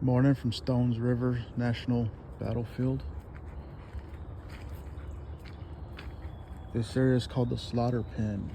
Morning from Stones River National Battlefield. This area is called the Slaughter Pen.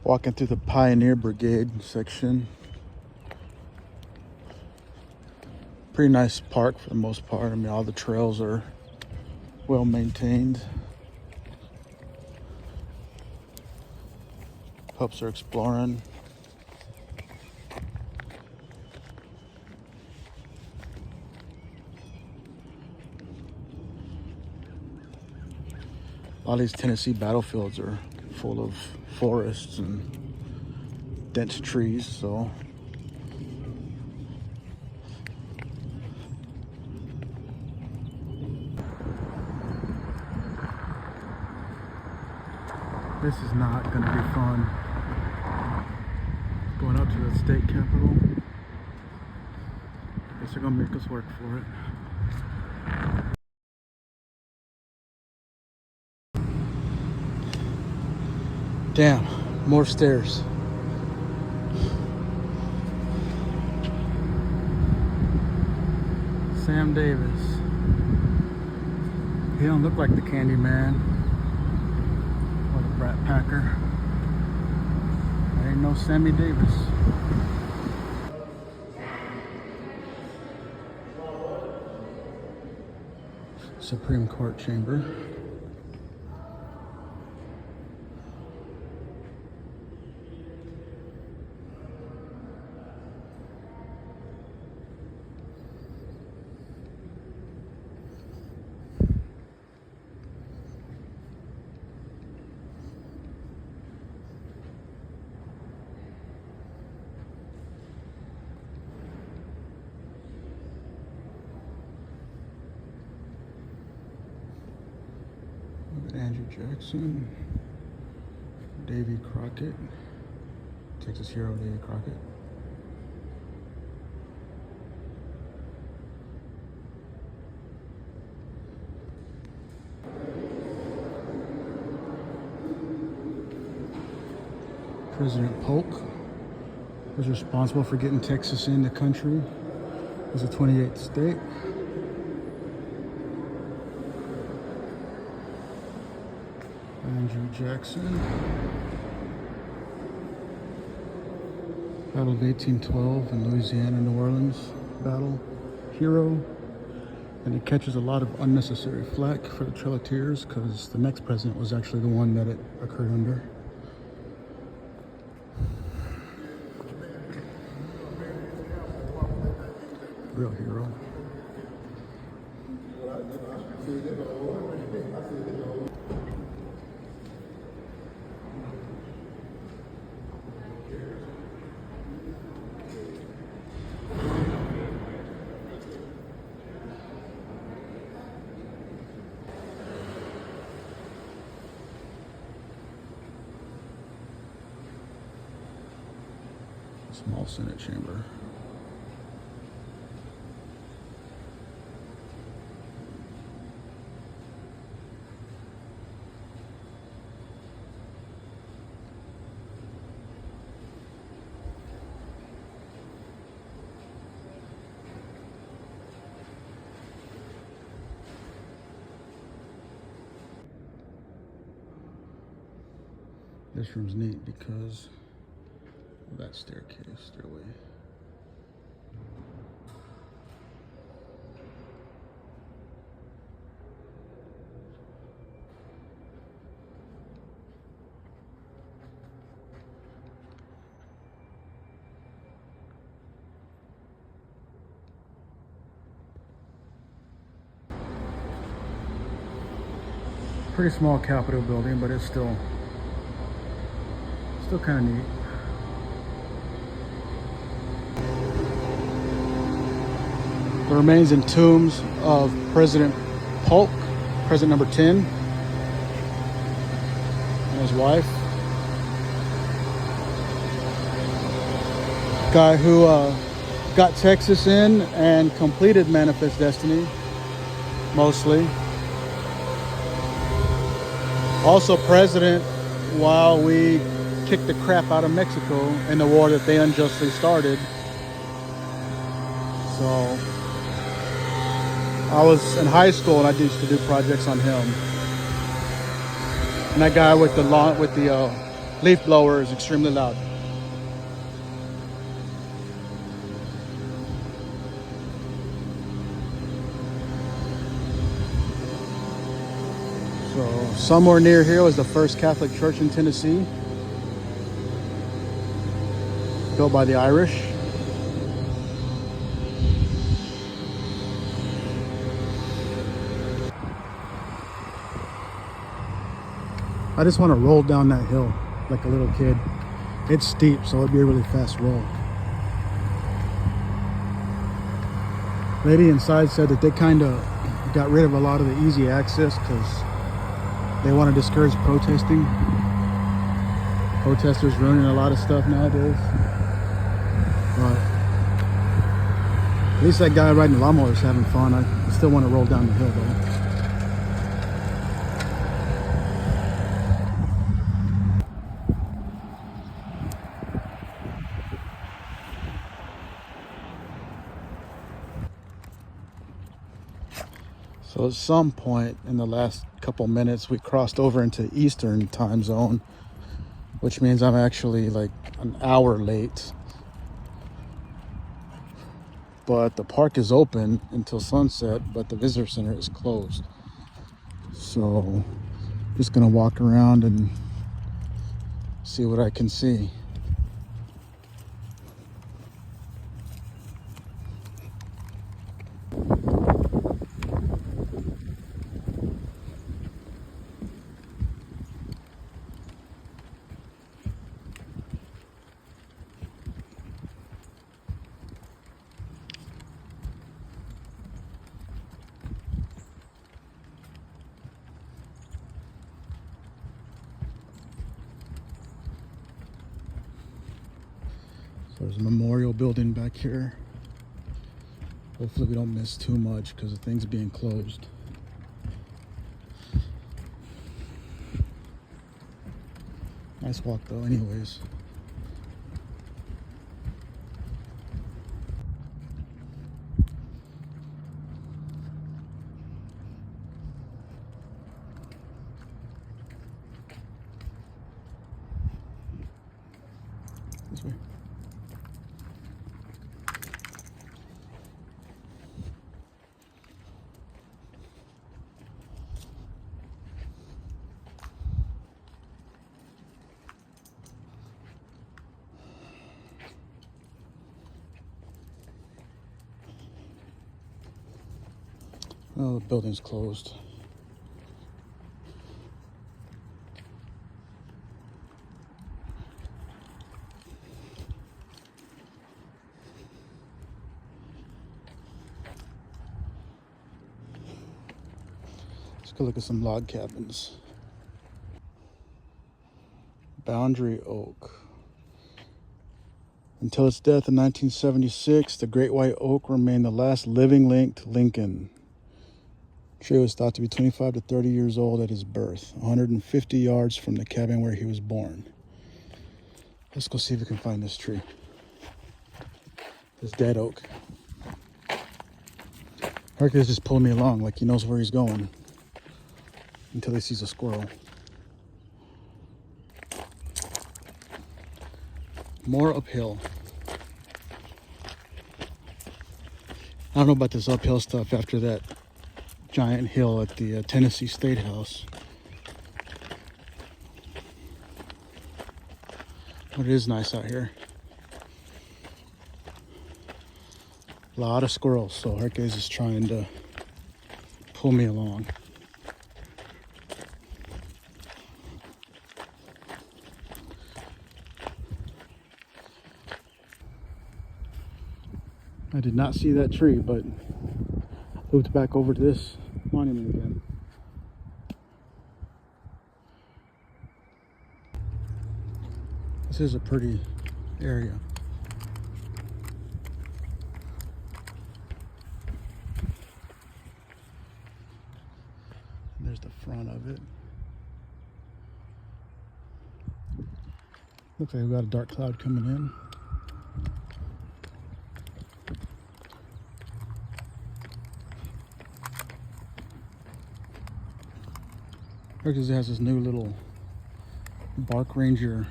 Walking through the Pioneer Brigade section. Pretty nice park for the most part. I mean, all the trails are well maintained. Pups are exploring. A lot of these Tennessee battlefields are full of forests and dense trees, so this is not going to be fun. Going up to the state capitol. Guess they're going to make us work for it. Damn, more stairs. Sam Davis. He don't look like the Candy Man or the Brat Packer. There ain't no Sammy Davis. Supreme Court chamber. Andrew Jackson, Davy Crockett, Texas hero Davy Crockett. President Polk was responsible for getting Texas in the country as the 28th state. Andrew Jackson. Battle of 1812 in Louisiana, New Orleans battle. Hero. And he catches a lot of unnecessary flack for the Trail of Tears because the next president was actually the one that it occurred under. Real hero. Small Senate chamber. This room's neat because of that stairway. Pretty small Capitol building, but it's still kind of neat. The remains and tombs of President Polk, President number 10, and his wife. Guy who got Texas in and completed Manifest Destiny, mostly. Also president while we kicked the crap out of Mexico in the war that they unjustly started. So I was in high school and I used to do projects on him. And that guy with the leaf blower is extremely loud. So somewhere near here was the first Catholic church in Tennessee, built by the Irish. I just want to roll down that hill like a little kid. It's steep, so it'd be a really fast roll. Lady inside said that they kind of got rid of a lot of the easy access because they want to discourage protesting. Protesters ruining a lot of stuff nowadays. But at least that guy riding the lawnmower is having fun. I still want to roll down the hill though. So at some point in the last couple minutes, we crossed over into Eastern time zone, which means I'm actually like an hour late. But the park is open until sunset, but the visitor center is closed. So just gonna walk around and see what I can see. So there's a memorial building back here. Hopefully we don't miss too much because the thing's being closed. Nice walk though, anyways. This way. Oh, the building's closed. Let's go look at some log cabins. Boundary Oak. Until its death in 1976, the Great White Oak remained the last living link to Lincoln. The tree was thought to be 25 to 30 years old at his birth, 150 yards from the cabin where he was born. Let's go see if we can find this tree. This dead oak. Hercules just pulling me along like he knows where he's going until he sees a squirrel. More uphill. I don't know about this uphill stuff after that giant hill at the Tennessee State House. But it is nice out here. A lot of squirrels, so Hercules is trying to pull me along. I did not see that tree, but looped back over to this monument again. This is a pretty area. And there's the front of it. Looks like we've got a dark cloud coming in. Because it has this new little Bark Ranger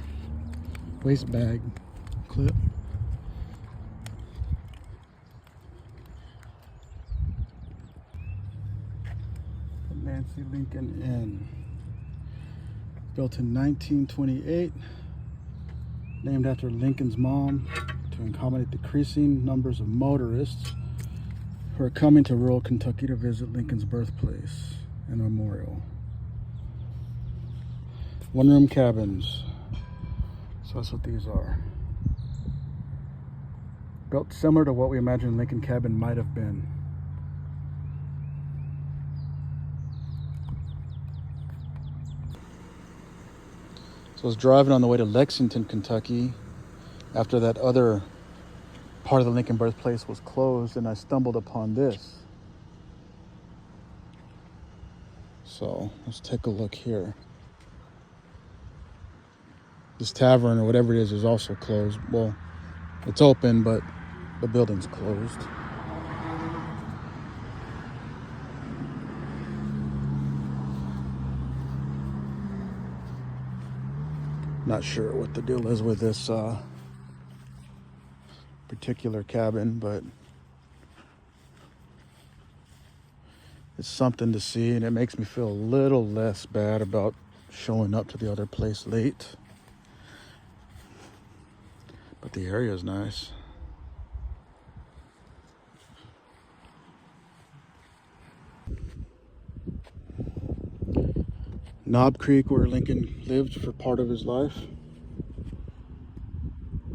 waist bag clip. The Nancy Lincoln Inn. Built in 1928. Named after Lincoln's mom to accommodate decreasing numbers of motorists who are coming to rural Kentucky to visit Lincoln's birthplace and memorial. One-room cabins. So that's what these are. Built similar to what we imagine Lincoln cabin might have been. So I was driving on the way to Lexington, Kentucky, after that other part of the Lincoln Birthplace was closed, and I stumbled upon this. So let's take a look here. This tavern or whatever it is also closed. Well, it's open, but the building's closed. Not sure what the deal is with this particular cabin, but it's something to see, and it makes me feel a little less bad about showing up to the other place late. But the area is nice. Knob Creek, where Lincoln lived for part of his life.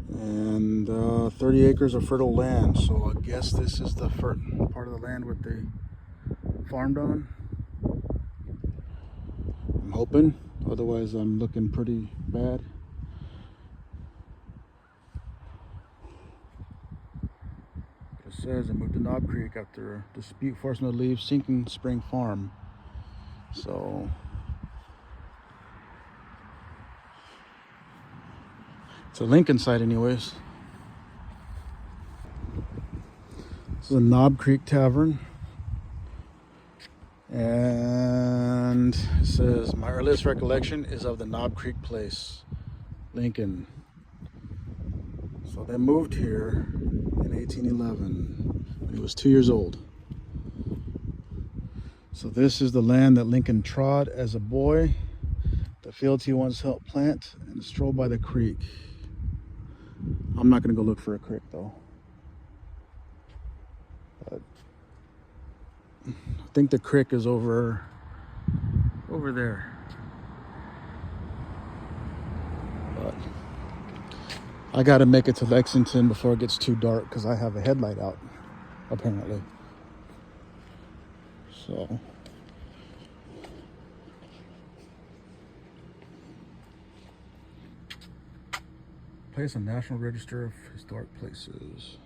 And 30 acres of fertile land. So I guess this is the part of the land with the farmed on. I'm hoping. Otherwise, I'm looking pretty bad. It says I moved to Knob Creek after a dispute forced me to leave Sinking Spring Farm. So it's a Lincoln site anyways. This is a Knob Creek Tavern. And it says, my earliest recollection is of the Knob Creek Place, Lincoln. So they moved here in 1811 when he was 2 years old. So this is the land that Lincoln trod as a boy, the fields he once helped plant, and strolled by the creek. I'm not going to go look for a creek though. But I think the creek is over there. But I got to make it to Lexington before it gets too dark because I have a headlight out, apparently. So place on National Register of Historic Places.